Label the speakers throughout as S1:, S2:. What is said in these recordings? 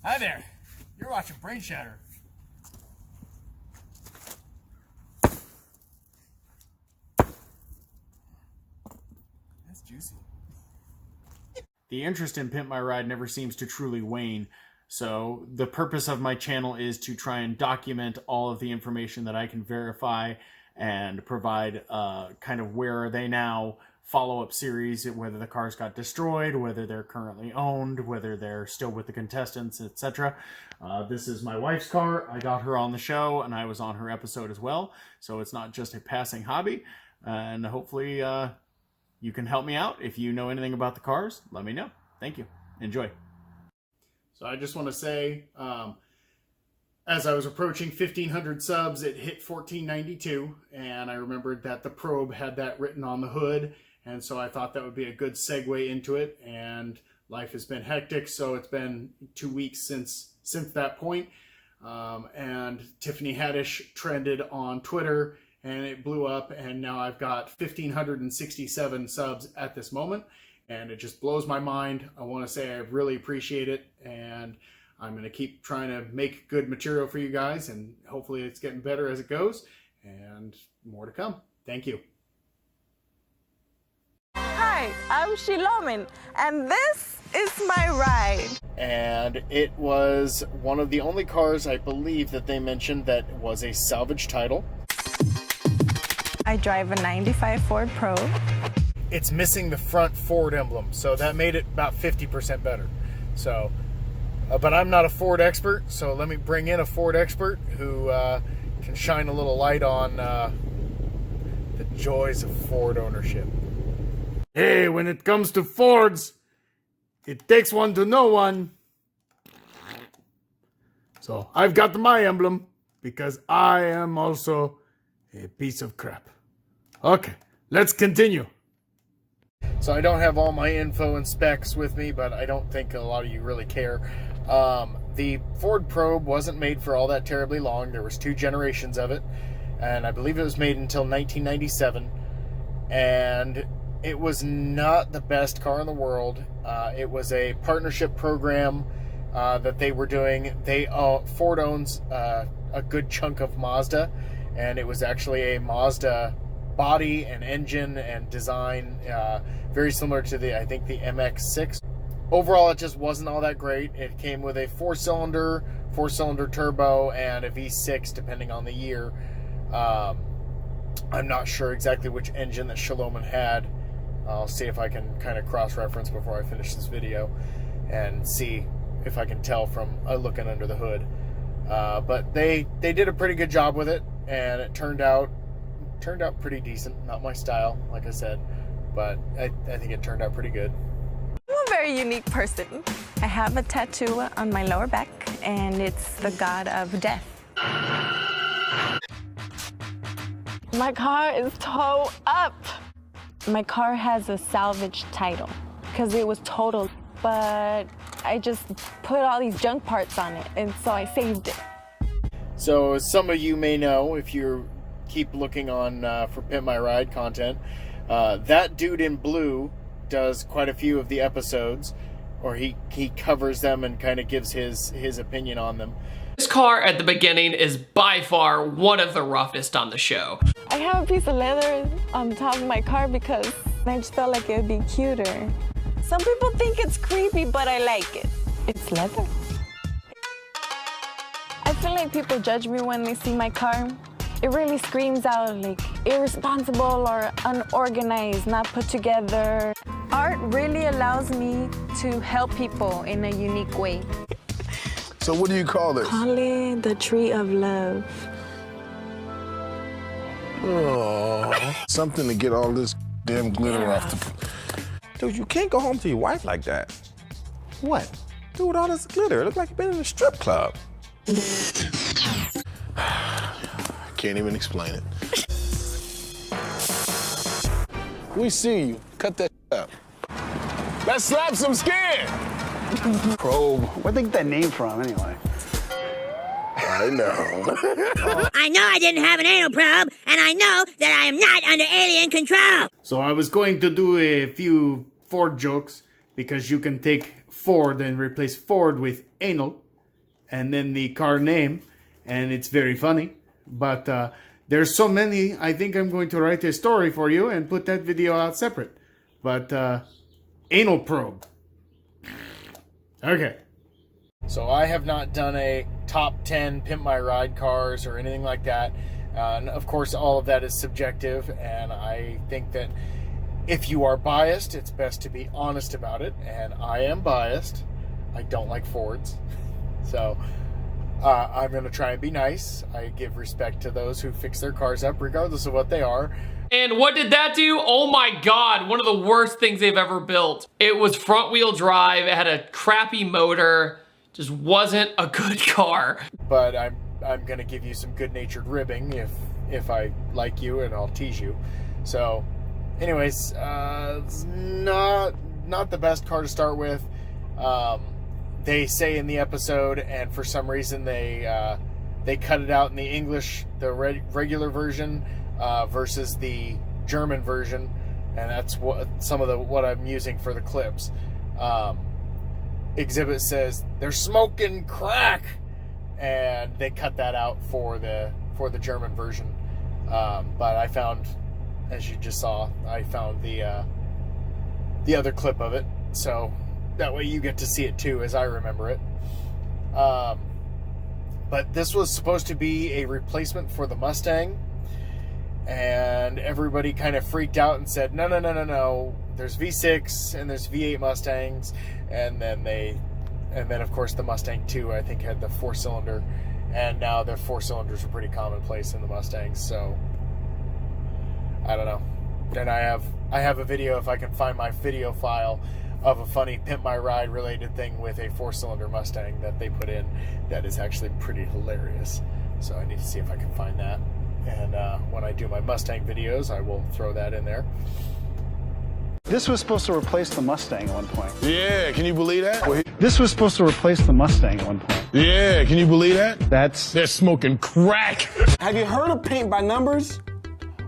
S1: Hi there. You're watching Brain Shatter. That's juicy. The interest in Pimp My Ride never seems to truly wane. So the purpose of my channel is to try and document all of the information that I can verify and provide kind of where are they now follow-up series, whether the cars got destroyed, whether they're currently owned, whether they're still with the contestants, etc. This is my wife's car. I got her on the show and I was on her episode as well. So it's not just a passing hobby. And hopefully you can help me out. If you know anything about the cars, let me know. Thank you. Enjoy. So I just want to say, as I was approaching 1,500 subs, it hit 1492, and I remembered that the probe had that written on the hood, and so I thought that would be a good segue into it. And life has been hectic, so it's been 2 weeks since that point. And Tiffany Haddish trended on Twitter, and it blew up, and now I've got 1,567 subs at this moment. And it just blows my mind. I want to say I really appreciate it, and I'm going to keep trying to make good material for you guys, and hopefully it's getting better as it goes, and more to come. Thank you.
S2: Hi, I'm Xilomen, and this is my ride.
S1: And it was one of the only cars, I believe, that they mentioned that was a salvage title.
S2: I drive a 95 Ford Probe.
S1: It's missing the front Ford emblem, so that made it about 50% better. So, but I'm not a Ford expert, so let me bring in a Ford expert who can shine a little light on the joys of Ford ownership. Hey, when it comes to Fords, it takes one to know one. So I've got my emblem because I am also a piece of crap. Okay, let's continue. So I don't have all my info and specs with me, but I don't think a lot of you really care. The Ford Probe wasn't made for all that terribly long. There was 2 generations of it, and I believe it was made until 1997. And it was not the best car in the world. It was a partnership program that they were doing. Ford owns a good chunk of Mazda, and it was actually a Mazda body and engine and design, very similar to I think the MX-6. Overall, it just wasn't all that great. It came with a four-cylinder turbo and a V6, depending on the year. I'm not sure exactly which engine that Xilomen had. I'll see if I can kind of cross-reference before I finish this video and see if I can tell from looking under the hood. But they did a pretty good job with it, and it turned out pretty decent. Not my style, like I said, but I think it turned out pretty good.
S2: I'm a very unique person. I have a tattoo on my lower back, and it's the god of death. My car is towed up. My car has a salvage title because it was totaled, but I just put all these junk parts on it, and so I saved it.
S1: So as some of you may know, if you keep looking on for Pimp My Ride content, that dude in blue does quite a few of the episodes, or he covers them and kind of gives his opinion on them.
S3: This car at the beginning is by far one of the roughest on the show.
S2: I have a piece of leather on top of my car because I just felt like it would be cuter. Some people think it's creepy, but I like it. It's leather. I feel like people judge me when they see my car. It really screams out like irresponsible or unorganized, not put together. Art really allows me to help people in a unique way.
S4: So what do you call this?
S2: Call it the tree of love.
S4: Oh, something to get all this damn glitter off the...
S5: Dude, you can't go home to your wife like that. What? Dude, all this glitter. It looks like you've been in a strip club.
S4: Can't even explain it. We see you. Cut that up. Let's slap some skin.
S6: Probe. Where'd they get that name from, anyway?
S4: I know.
S7: I know I didn't have an anal probe, and I know that I am not under alien control.
S1: So I was going to do a few Ford jokes, because you can take Ford and replace Ford with anal.
S8: and then the car name, and it's very funny. But there's so many, I think I'm going to write a story for you and put that video out separate. But anal probe. Okay. So I have not done a top 10 Pimp My Ride cars or anything like that. And of course, all of that is subjective, and I think that if you are biased, it's best to be honest about it, and I am biased. I don't like Fords. So I'm going to try and be nice. I give respect to those who fix their cars up, regardless of what they are.
S3: And what did that do? Oh my God, one of the worst things they've ever built. It was front wheel drive, it had a crappy motor, just wasn't a good car.
S1: But I'm going to give you some good-natured ribbing if I like you, and I'll tease you. So anyways, it's not the best car to start with. They say in the episode, and for some reason they cut it out in the English, the regular version versus the German version, and that's what some of what I'm using for the clips. Exhibit says they're smoking crack, and they cut that out for the German version. But I found, as you just saw, I found the other clip of it, so that way you get to see it too, as I remember it. But this was supposed to be a replacement for the Mustang, and everybody kind of freaked out and said, no, there's V6 and there's V8 Mustangs, and then of course the Mustang 2, I think, had the 4-cylinder, and now the 4-cylinders are pretty commonplace in the Mustangs, so I don't know. And I have a video, if I can find my video file, of a funny Pimp My Ride related thing with a 4-cylinder Mustang that they put in that is actually pretty hilarious. So I need to see if I can find that. And when I do my Mustang videos, I will throw that in there.
S6: This was supposed to replace the Mustang at one point.
S4: Yeah, can you believe that?
S6: This was supposed to replace the Mustang at one point.
S4: Yeah, can you believe that?
S6: They're
S4: smoking crack.
S9: Have you heard of paint by numbers?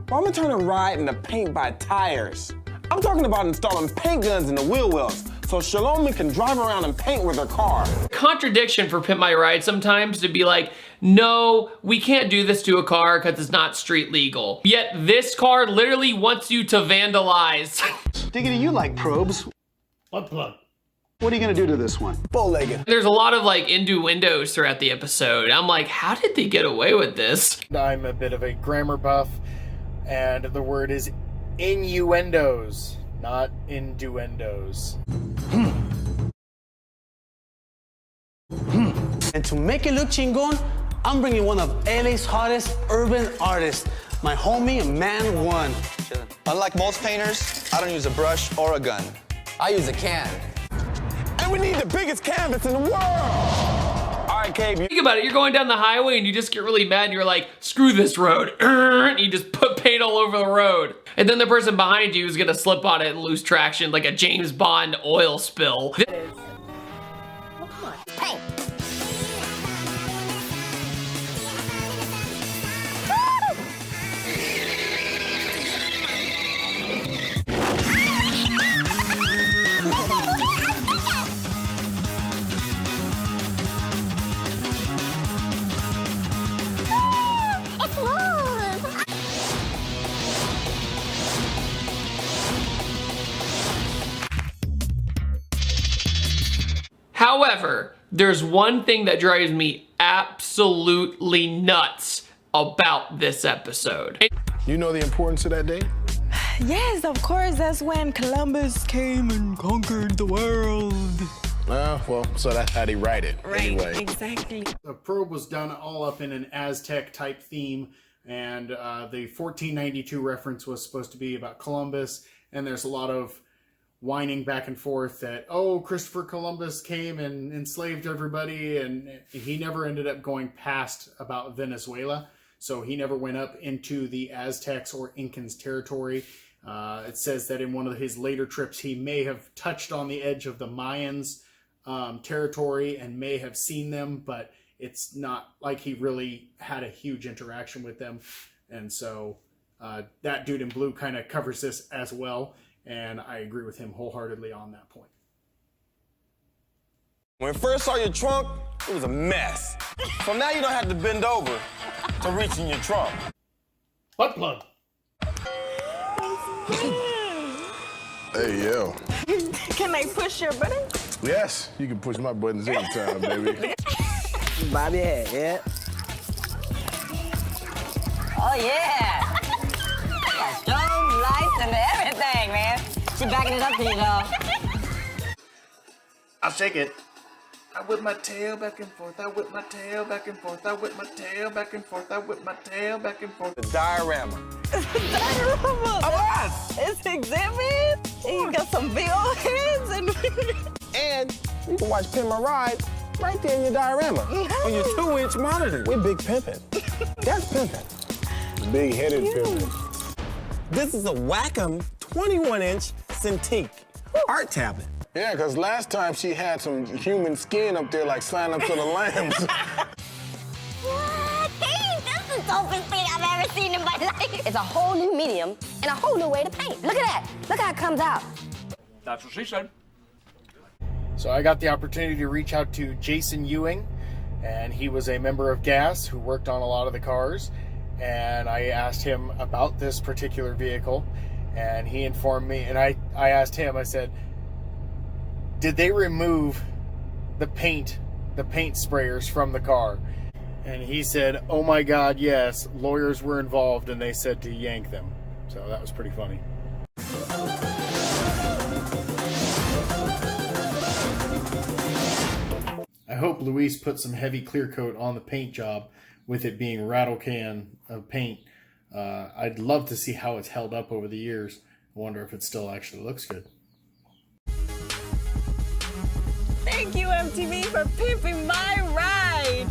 S9: Well, I'm gonna turn a ride into paint by tires. I'm talking about installing paint guns in the wheel wells so Xilomen can drive around and paint with her car.
S3: Contradiction for Pimp My Ride sometimes to be like, no, we can't do this to a car because it's not street legal. Yet this car literally wants you to vandalize.
S6: Diggity, you like probes.
S8: What plug?
S6: What are you gonna do to this one?
S9: Bow-legged.
S3: There's a lot of like innuendos throughout the episode. I'm like, how did they get away with this?
S1: I'm a bit of a grammar buff, and the word is innuendos, not innuendos.
S9: And to make it look chingon, I'm bringing one of LA's hottest urban artists, my homie Man One.
S10: Unlike most painters, I don't use a brush or a gun. I use a can.
S9: And we need the biggest canvas in the world! All right, Cabe.
S3: Think about it, you're going down the highway and you just get really mad and you're like, screw this road. And you just put paint all over the road. And then the person behind you is gonna slip on it and lose traction like a James Bond oil spill. However, there's one thing that drives me absolutely nuts about this episode.
S4: You know the importance of that day?
S2: Yes, of course. That's when Columbus came and conquered the world.
S4: Well, so that's how they write it.
S2: Right,
S4: anyway.
S2: exactly.
S1: The probe was done all up in an Aztec type theme, and the 1492 reference was supposed to be about Columbus, and there's a lot of whining back and forth that, oh, Christopher Columbus came and enslaved everybody, and he never ended up going past about Venezuela, so he never went up into the Aztecs or Incans territory. It says that in one of his later trips he may have touched on the edge of the Mayans territory and may have seen them, but it's not like he really had a huge interaction with them. And so that dude in blue kind of covers this as well. And I agree with him wholeheartedly on that point.
S9: When we first saw your trunk, it was a mess. So now you don't have to bend over to reach in your trunk.
S8: Butt plug.
S4: Hey, yo.
S2: Can I push your button?
S4: Yes, you can push my buttons anytime, baby.
S6: Bob your head, yeah?
S11: Oh, yeah. Strobe, lights, and everything, man. She backing it up to you, though.
S8: I'll shake it. I whip my tail back and forth. I whip my tail back and forth. I whip my tail back and forth. I whip my tail back and forth.
S9: The diorama.
S2: Diorama.
S9: Of us!
S2: It's exhibit. And you got some big old heads and.
S9: And you can watch Pimp My Ride right there in your diorama on your 2-inch monitor. We're big pimping. That's pimping.
S4: Big-headed pimping.
S9: This is a Wacom 21-inch Cintiq art tablet.
S4: Yeah, because last time she had some human skin up there like sign up to the lambs.
S7: What? Hey, this is the dopest paint I've ever seen in my life.
S11: It's a whole new medium and a whole new way to paint. Look at that. Look how it comes out.
S3: That's what she said.
S8: So I got the opportunity to reach out to Jason Ewing, and he was a member of GAS who worked on a lot of the cars. And I asked him about this particular vehicle, and he informed me, and I asked him, I said, did they remove the paint sprayers from the car? And he said, oh my God, yes, lawyers were involved and they said to yank them. So that was pretty funny. I hope Luis put some heavy clear coat on the paint job with it being rattle can of paint. I'd love to see how it's held up over the years. I wonder if it still actually looks good.
S2: Thank you, MTV, for pimping my ride.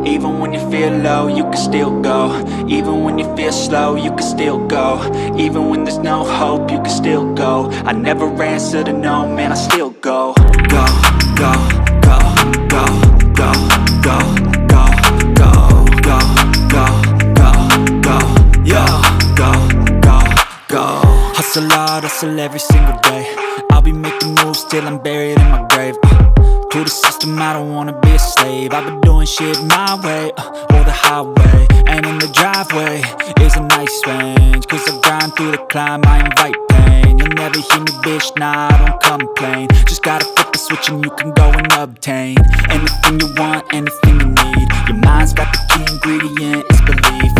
S12: Even when you feel low, you can still go. Even when you feel slow, you can still go. Even when there's no hope, you can still go. I never answer to no, man, I still go. Go, go, go, go, go, go, go, go, go, go, go, go, yo, go, go, go. Hustle hard, hustle every single day. I'll be making moves till I'm buried in my grave. To the system, I don't wanna be a slave. I've been doing shit my way, or the highway. And in the driveway is a nice range. Cause I grind through the climb, I invite pain. You'll never hear me, bitch, nah, I don't complain. Just gotta flip the switch and you can go and obtain anything you want, anything you need. Your mind's got the key ingredient, it's belief.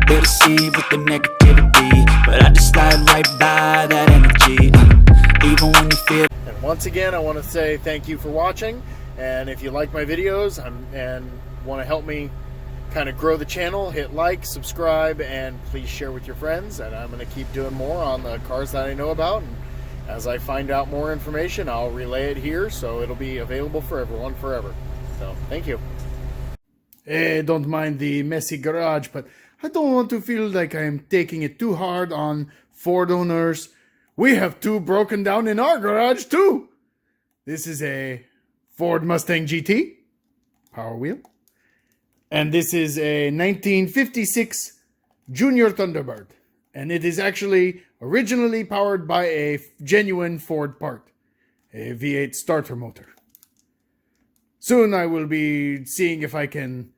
S12: They deceive with the negativity, but I just slide right by that energy. Even when you feel.
S8: And once again, I want to say thank you for watching. And if you like my videos and want to help me kind of grow the channel, hit like, subscribe, and please share with your friends. And I'm going to keep doing more on the cars that I know about. And as I find out more information, I'll relay it here, so it'll be available for everyone forever. So thank you. Hey, don't mind the messy garage, but I don't want to feel like I'm taking it too hard on Ford owners. We have two broken down in our garage too. This is a Ford Mustang GT, power wheel. And this is a 1956 Junior Thunderbird. And it is actually originally powered by a genuine Ford part, a V8 starter motor. Soon I will be seeing if I can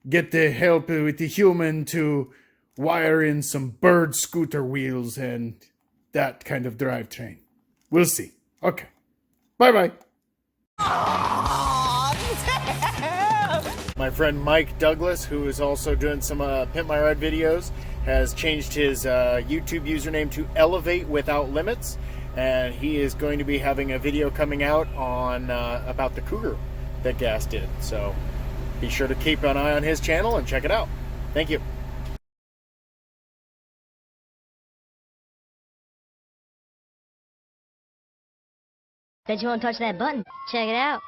S8: get the help with the human to wire in some bird scooter wheels and that kind of drivetrain. We'll see. Okay. Bye-bye. My friend Mike Douglas, who is also doing some Pimp My Ride videos, has changed his YouTube username to Elevate Without Limits, and he is going to be having a video coming out on about the Cougar that Gas did. So be sure to keep an eye on his channel and check it out. Thank you.
S7: Bet you won't touch that button. Check it out.